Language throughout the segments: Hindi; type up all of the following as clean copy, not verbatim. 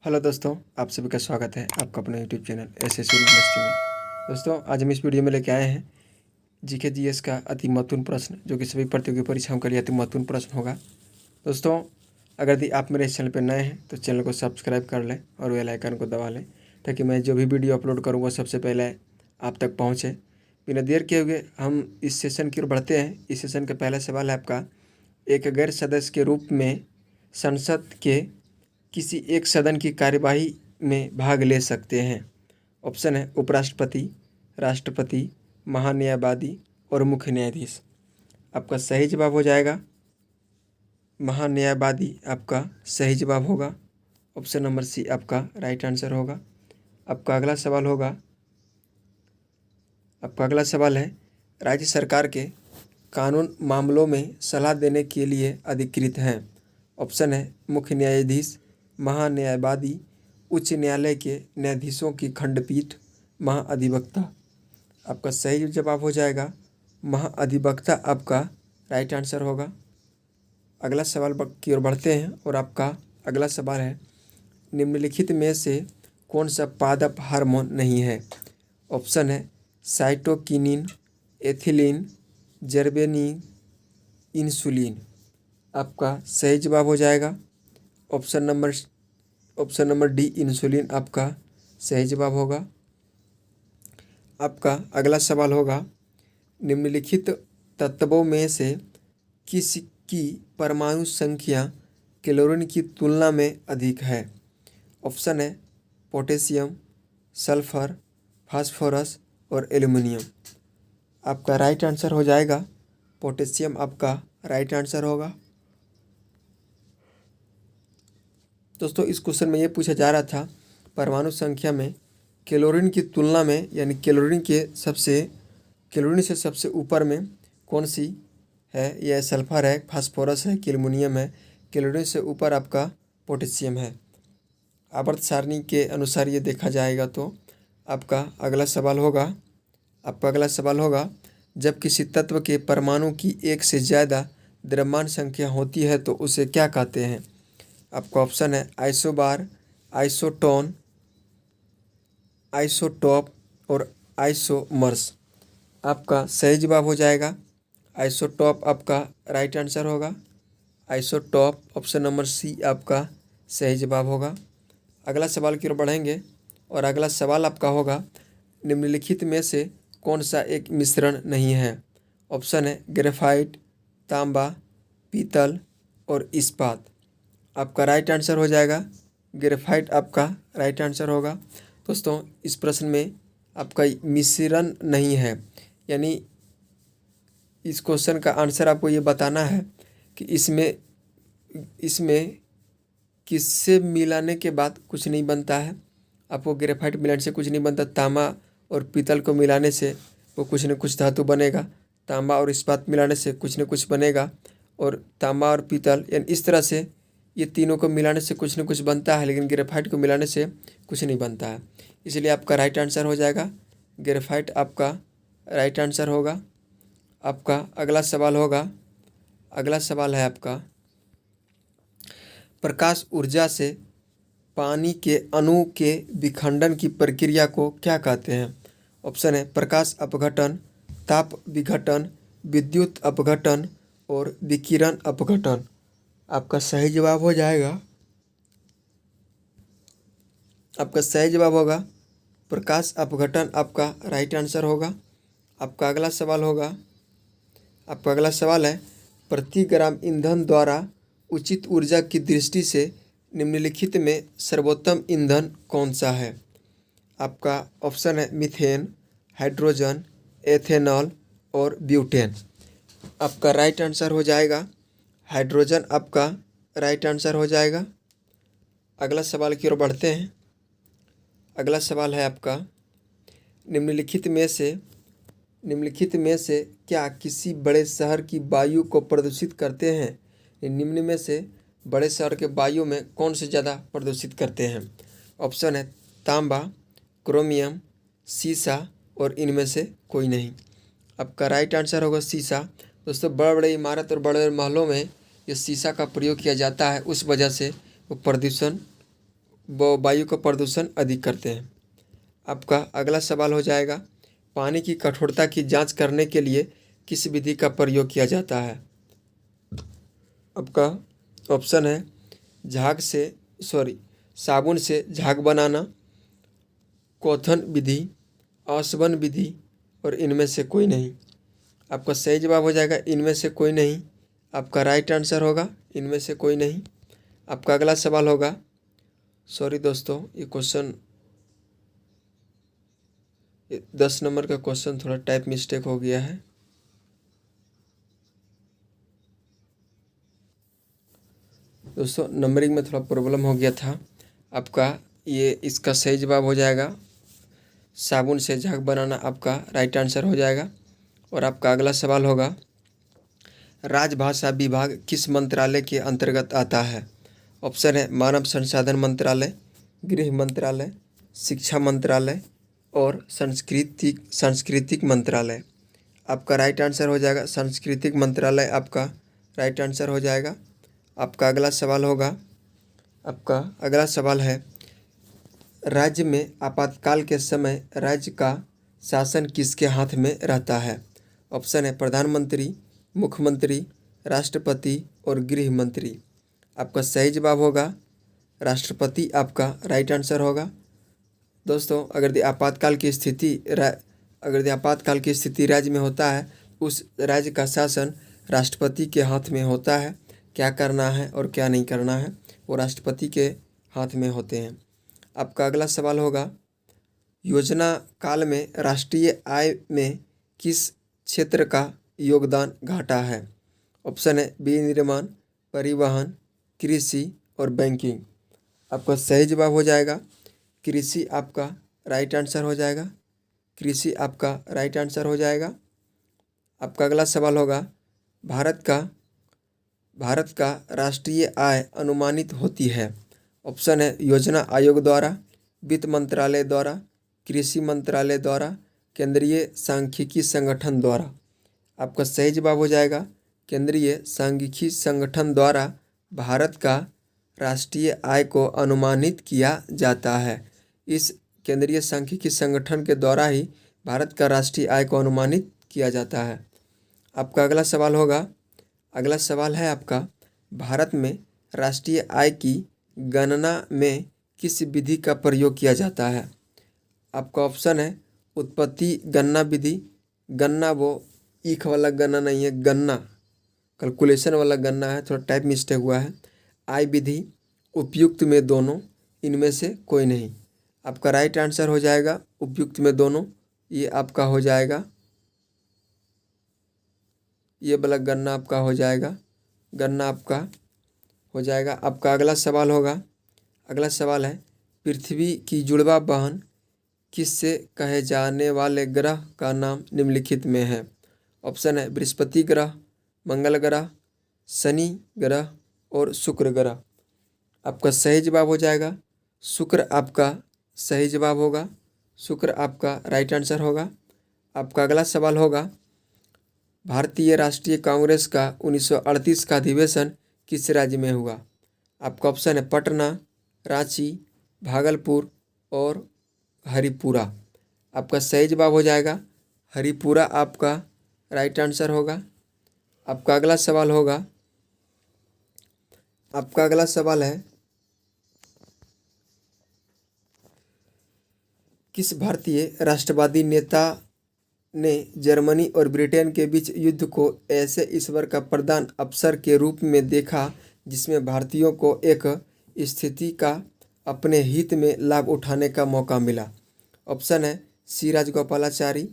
हेलो दोस्तों, आप सभी का स्वागत है आपका अपने यूट्यूब चैनल एसएससी यूनिवर्सिटी में। दोस्तों, आज हम इस वीडियो में लेके आए हैं जीके जीएस का अति महत्वपूर्ण प्रश्न, जो कि सभी प्रतियोगी परीक्षाओं के लिए अति महत्वपूर्ण प्रश्न होगा। दोस्तों, अगर यदि आप मेरे इस चैनल पर नए हैं तो चैनल को सब्सक्राइब कर लें और बेल आइकन को दबा लें, ताकि मैं जो भी वीडियो अपलोड करूँ वो सबसे पहले आप तक पहुँचे। बिना देर किए हुए हम इस सेशन की ओर बढ़ते हैं। इस सेशन का पहला सवाल है आपका, एक गैर सदस्य के रूप में संसद के किसी एक सदन की कार्यवाही में भाग ले सकते हैं। ऑप्शन है उपराष्ट्रपति, राष्ट्रपति, महान्यायवादी और मुख्य न्यायाधीश। आपका सही जवाब हो जाएगा महान्यायवादी। आपका सही जवाब होगा। ऑप्शन नंबर सी आपका राइट आंसर होगा। आपका अगला सवाल है, राज्य सरकार के कानून मामलों में सलाह देने के लिए अधिकृत हैं। ऑप्शन है मुख्य न्यायाधीश, महान्यायवादी, उच्च न्यायालय के न्यायाधीशों की खंडपीठ, महाअधिवक्ता। आपका सही जवाब हो जाएगा महाअधिवक्ता। आपका राइट आंसर होगा। अगला सवाल की ओर बढ़ते हैं और आपका अगला सवाल है, निम्नलिखित में से कौन सा पादप हार्मोन नहीं है। ऑप्शन है साइटोकिनिन, एथिलीन, जर्बेनिन, इंसुलिन। आपका सही जवाब हो जाएगा ऑप्शन नंबर डी, इंसुलिन। आपका सही जवाब होगा। आपका अगला सवाल होगा, निम्नलिखित तत्वों में से किसकी परमाणु संख्या क्लोरीन की तुलना में अधिक है। ऑप्शन है पोटेशियम, सल्फर, फास्फोरस और एल्युमिनियम। आपका राइट आंसर हो जाएगा पोटेशियम। आपका राइट आंसर होगा। दोस्तों, इस क्वेश्चन में ये पूछा जा रहा था, परमाणु संख्या में क्लोरीन की तुलना में, यानी क्लोरीन से सबसे ऊपर में कौन सी है। यह सल्फर है, फास्फोरस है, एल्युमिनियम है। क्लोरीन से ऊपर आपका पोटेशियम है। आवर्त सारणी के अनुसार ये देखा जाएगा तो आपका अगला सवाल होगा, जब किसी तत्व के परमाणु की एक से ज़्यादा द्रव्यमान संख्या होती है तो उसे क्या कहते हैं। आपका ऑप्शन है आइसोबार, आइसोटोन, आइसोटॉप और आइसोमर्स। आपका सही जवाब हो जाएगा आइसोटॉप। आपका राइट आंसर होगा आइसोटॉप। ऑप्शन नंबर सी आपका सही जवाब होगा। अगला सवाल की ओर बढ़ेंगे और अगला सवाल आपका होगा, निम्नलिखित में से कौन सा एक मिश्रण नहीं है। ऑप्शन है ग्रेफाइट, तांबा, पीतल और इस्पात। आपका राइट आंसर हो जाएगा ग्रेफाइट। आपका राइट आंसर होगा। दोस्तों, इस प्रश्न में आपका मिश्रण नहीं है, यानी इस क्वेश्चन का आंसर आपको ये बताना है कि इसमें किससे मिलाने के बाद कुछ नहीं बनता है। आपको ग्रेफाइट मिलाने से कुछ नहीं बनता, तांबा और पीतल को मिलाने से वो कुछ न कुछ धातु बनेगा, तांबा और इस्पात मिलाने से कुछ न कुछ बनेगा, और तांबा और पीतल यानी इस तरह से ये तीनों को मिलाने से कुछ न कुछ बनता है, लेकिन ग्रेफाइट को मिलाने से कुछ नहीं बनता है। इसलिए आपका राइट आंसर हो जाएगा ग्रेफाइट। आपका राइट आंसर होगा। आपका अगला सवाल है आपका, प्रकाश ऊर्जा से पानी के अणु के विखंडन की प्रक्रिया को क्या कहते हैं। ऑप्शन है प्रकाश अपघटन, ताप विघटन, विद्युत अपघटन और विकिरण अपघटन। आपका सही जवाब हो जाएगा, आपका सही जवाब होगा प्रकाश अपघटन। आपका राइट आंसर होगा। आपका अगला सवाल है, प्रति ग्राम ईंधन द्वारा उचित ऊर्जा की दृष्टि से निम्नलिखित में सर्वोत्तम ईंधन कौन सा है। आपका ऑप्शन है मीथेन, हाइड्रोजन, एथेनॉल और ब्यूटेन। आपका राइट आंसर हो जाएगा हाइड्रोजन। आपका राइट आंसर हो जाएगा। अगला सवाल की ओर बढ़ते हैं। अगला सवाल है आपका, निम्नलिखित में से क्या किसी बड़े शहर की वायु को प्रदूषित करते हैं। निम्न में से बड़े शहर के वायु में कौन से ज़्यादा प्रदूषित करते हैं। ऑप्शन है तांबा, क्रोमियम, सीसा और इनमें से कोई नहीं। आपका राइट आंसर होगा सीसा। दोस्तों, बड़े बड़े इमारत और बड़े बड़े महलों में ये शीशा का प्रयोग किया जाता है, उस वजह से वो प्रदूषण वो वायु का प्रदूषण अधिक करते हैं। आपका अगला सवाल हो जाएगा, पानी की कठोरता की जांच करने के लिए किस विधि का प्रयोग किया जाता है? आपका ऑप्शन है साबुन से झाग बनाना, क्वथन विधि, आसवन विधि और इनमें से कोई नहीं। आपका सही जवाब हो जाएगा इनमें से कोई नहीं। आपका राइट आंसर होगा इनमें से कोई नहीं। आपका अगला सवाल होगा, सॉरी दोस्तों, ये क्वेश्चन 10 नंबर का क्वेश्चन थोड़ा टाइप मिस्टेक हो गया है। दोस्तों नंबरिंग में थोड़ा प्रॉब्लम हो गया था। आपका ये इसका सही जवाब हो जाएगा साबुन से झाग बनाना, आपका राइट आंसर हो जाएगा। और आपका अगला सवाल होगा, राजभाषा विभाग किस मंत्रालय के अंतर्गत आता है? ऑप्शन है मानव संसाधन मंत्रालय, गृह मंत्रालय, शिक्षा मंत्रालय और सांस्कृतिक मंत्रालय। आपका राइट आंसर हो जाएगा सांस्कृतिक मंत्रालय, आपका राइट आंसर हो जाएगा। आपका अगला सवाल होगा, आपका अगला सवाल है, राज्य में आपातकाल के समय राज्य का शासन किसके हाथ में रहता है? ऑप्शन है प्रधानमंत्री, मुख्यमंत्री, राष्ट्रपति और गृह मंत्री। आपका सही जवाब होगा राष्ट्रपति, आपका राइट आंसर होगा। दोस्तों अगर आपातकाल की स्थिति राज्य में होता है, उस राज्य का शासन राष्ट्रपति के हाथ में होता है। क्या करना है और क्या नहीं करना है वो राष्ट्रपति के हाथ में होते हैं। आपका अगला सवाल होगा, योजना काल में राष्ट्रीय आय में किस क्षेत्र का योगदान घटा है? ऑप्शन है विनिर्माण, परिवहन, कृषि और बैंकिंग। आपका सही जवाब हो जाएगा कृषि, आपका राइट आंसर हो जाएगा। कृषि आपका राइट आंसर हो जाएगा। आपका अगला सवाल होगा, भारत का राष्ट्रीय आय अनुमानित होती है। ऑप्शन है योजना आयोग द्वारा, वित्त मंत्रालय द्वारा, कृषि मंत्रालय द्वारा, केंद्रीय सांख्यिकी संगठन द्वारा। आपका सही जवाब हो जाएगा केंद्रीय सांख्यिकी संगठन द्वारा भारत का राष्ट्रीय आय को अनुमानित किया जाता है। इस केंद्रीय सांख्यिकी संगठन के द्वारा ही भारत का राष्ट्रीय आय को अनुमानित किया जाता है। आपका अगला सवाल होगा, अगला सवाल है आपका, भारत में राष्ट्रीय आय की गणना में किस विधि का प्रयोग किया जाता है? आपका ऑप्शन है उत्पत्ति गणना विधि, गणना वो ईख वाला गणना नहीं है, गणना कैलकुलेशन वाला गणना है, थोड़ा टाइप मिस्टेक हुआ है। आय विधि, उपयुक्त में दोनों, इनमें से कोई नहीं। आपका राइट आंसर हो जाएगा उपयुक्त में दोनों, ये आपका हो जाएगा, ये वाला गणना आपका हो जाएगा, गणना आपका हो जाएगा। आपका अगला सवाल होगा, अगला सवाल है, पृथ्वी की जुड़वा बहन किससे कहे जाने वाले ग्रह का नाम निम्नलिखित में है? ऑप्शन है बृहस्पति ग्रह, मंगल ग्रह, शनि ग्रह और शुक्र ग्रह। आपका सही जवाब हो जाएगा शुक्र, आपका सही जवाब होगा, शुक्र आपका राइट आंसर होगा। आपका अगला सवाल होगा, भारतीय राष्ट्रीय कांग्रेस का 1938 का अधिवेशन किस राज्य में हुआ? आपका ऑप्शन है पटना, रांची, भागलपुर और हरिपुरा। आपका सही जवाब हो जाएगा हरिपुरा, आपका राइट आंसर होगा। आपका अगला सवाल होगा, आपका अगला सवाल है, किस भारतीय राष्ट्रवादी नेता ने जर्मनी और ब्रिटेन के बीच युद्ध को ऐसे ईश्वर का प्रदान अवसर के रूप में देखा जिसमें भारतीयों को एक स्थिति का अपने हित में लाभ उठाने का मौका मिला? ऑप्शन है सी राजगोपालाचारी,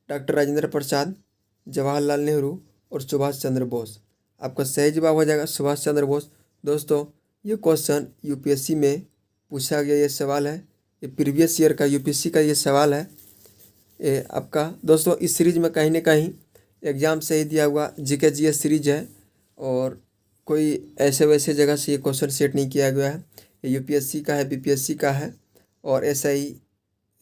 डॉक्टर राजेंद्र प्रसाद, जवाहरलाल नेहरू और सुभाष चंद्र बोस। आपका सही जवाब हो जाएगा सुभाष चंद्र बोस। दोस्तों ये क्वेश्चन यूपीएससी में पूछा गया ये सवाल है, ये प्रीवियस ईयर का यूपीएससी का ये सवाल है। ये आपका दोस्तों इस सीरीज में कहीं ना कहीं एग्ज़ाम से ही दिया हुआ जीके जीएस सीरीज है और कोई ऐसे वैसे जगह से ये क्वेश्चन सेट नहीं किया गया है। ये यूपीएससी का है, बीपीएससी का है और एसआई,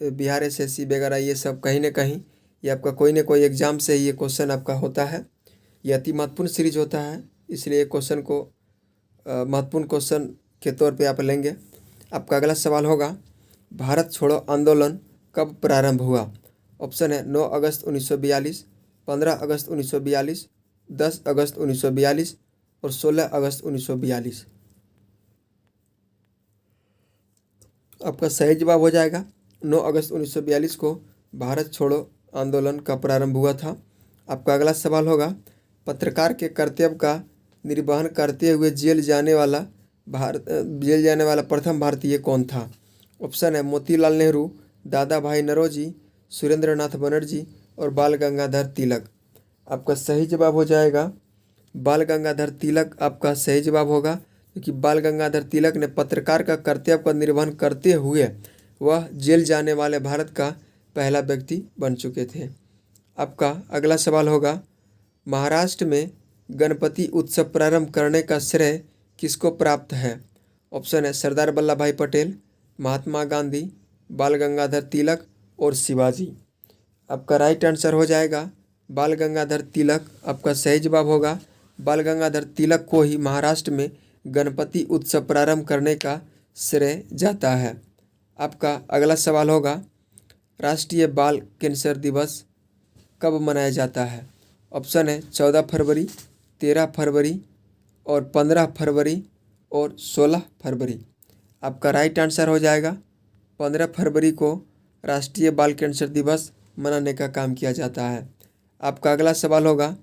बिहार एसएससी वगैरह, ये सब कहीं ना कहीं ये आपका कोई ना कोई एग्ज़ाम से ही ये क्वेश्चन आपका होता है। ये अति महत्वपूर्ण सीरीज होता है, इसलिए क्वेश्चन को महत्वपूर्ण क्वेश्चन के तौर पे आप लेंगे। आपका अगला सवाल होगा, भारत छोड़ो आंदोलन कब प्रारंभ हुआ? ऑप्शन है 9 अगस्त 1942, 15 अगस्त 1942, 10 अगस्त 1942 और 16 अगस्त 1942। आपका सही जवाब हो जाएगा 9 अगस्त 1942 को भारत छोड़ो आंदोलन का प्रारंभ हुआ था। आपका अगला सवाल होगा, पत्रकार के कर्तव्य का निर्वहन करते हुए जेल जाने वाला प्रथम भारतीय कौन था? ऑप्शन है मोतीलाल नेहरू, दादा भाई नौरोजी, सुरेंद्र नाथ बनर्जी और बाल गंगाधर तिलक। आपका सही जवाब हो जाएगा बाल गंगाधर तिलक आपका सही जवाब होगा, क्योंकि बाल गंगाधर तिलक ने पत्रकार का कर्तव्य का निर्वहन करते हुए वह जेल जाने वाले भारत का पहला व्यक्ति बन चुके थे। आपका अगला सवाल होगा, महाराष्ट्र में गणपति उत्सव प्रारंभ करने का श्रेय किसको प्राप्त है? ऑप्शन है सरदार वल्लभ भाई पटेल, महात्मा गांधी, बाल गंगाधर तिलक और शिवाजी। आपका राइट आंसर हो जाएगा बाल गंगाधर तिलक। आपका सही जवाब होगा बाल गंगाधर तिलक को ही महाराष्ट्र में गणपति उत्सव प्रारंभ करने का श्रेय जाता है। आपका अगला सवाल होगा, राष्ट्रीय बाल कैंसर दिवस कब मनाया जाता है? ऑप्शन है 14 फरवरी, 13 फरवरी और 15 फरवरी और 16 फरवरी। आपका राइट आंसर हो जाएगा 15 फरवरी को राष्ट्रीय बाल कैंसर दिवस मनाने का काम किया जाता है। आपका अगला सवाल होगा,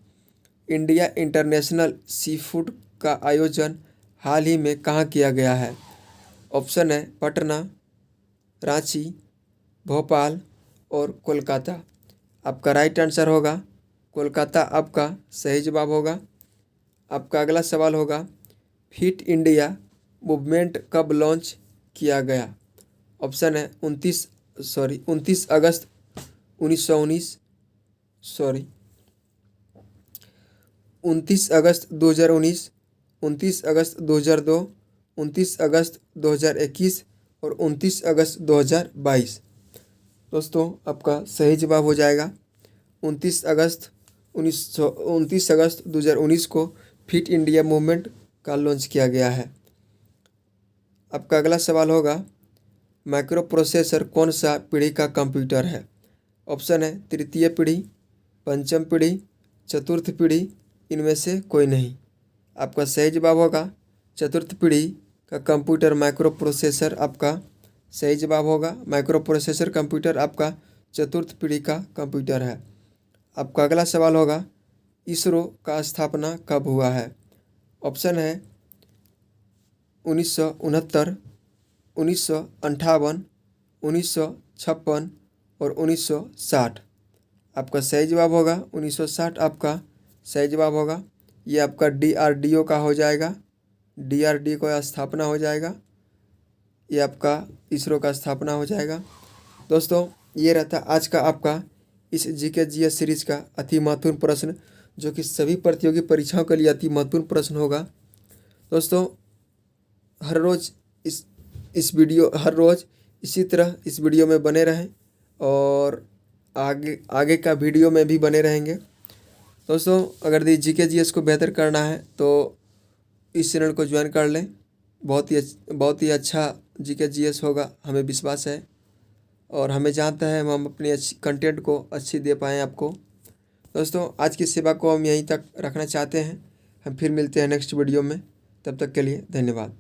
इंडिया इंटरनेशनल सी फूड का आयोजन हाल ही में कहाँ किया गया है? ऑप्शन है पटना, रांची, भोपाल और कोलकाता। आपका राइट आंसर होगा कोलकाता आपका सही जवाब होगा। आपका अगला सवाल होगा, फिट इंडिया मूवमेंट कब लॉन्च किया गया? ऑप्शन है 29 अगस्त 1919 29 अगस्त 2019, 29 अगस्त 2002, 29 अगस्त 2021 और 29 अगस्त 2022। दोस्तों आपका सही जवाब हो जाएगा 29 अगस्त 2019 को फिट इंडिया मूवमेंट का लॉन्च किया गया है। आपका अगला सवाल होगा, माइक्रो प्रोसेसर कौन सा पीढ़ी का कंप्यूटर है? ऑप्शन है तृतीय पीढ़ी, पंचम पीढ़ी, चतुर्थ पीढ़ी, इनमें से कोई नहीं। आपका सही जवाब होगा चतुर्थ पीढ़ी का कंप्यूटर माइक्रो प्रोसेसर आपका सही जवाब होगा। माइक्रो प्रोसेसर कंप्यूटर आपका चतुर्थ पीढ़ी का कंप्यूटर है। आपका अगला सवाल होगा, इसरो का स्थापना कब हुआ है? ऑप्शन है 1969, 1958, 1956 और 1960। आपका सही जवाब होगा 1960 आपका सही जवाब होगा। ये आपका DRDO का हो जाएगा, DRDO का स्थापना हो जाएगा। ये आपका इसरो का स्थापना हो जाएगा। दोस्तों ये रहता आज का आपका इस GK GS सीरीज का अति महत्वपूर्ण प्रश्न, जो कि सभी प्रतियोगी परीक्षाओं के लिए अति महत्वपूर्ण प्रश्न होगा। दोस्तों हर रोज़ हर रोज़ इसी तरह इस वीडियो में बने रहें और आगे का वीडियो में भी बने रहेंगे। दोस्तों अगर GK GS को बेहतर करना है तो इस चैनल को ज्वाइन कर लें। बहुत ही अच्छा GK GS होगा, हमें विश्वास है और हमें जानता है हम अपनी अच्छी कंटेंट को अच्छी दे पाएँ आपको। दोस्तों आज की सेवा को हम यहीं तक रखना चाहते हैं। हम फिर मिलते हैं नेक्स्ट वीडियो में, तब तक के लिए धन्यवाद।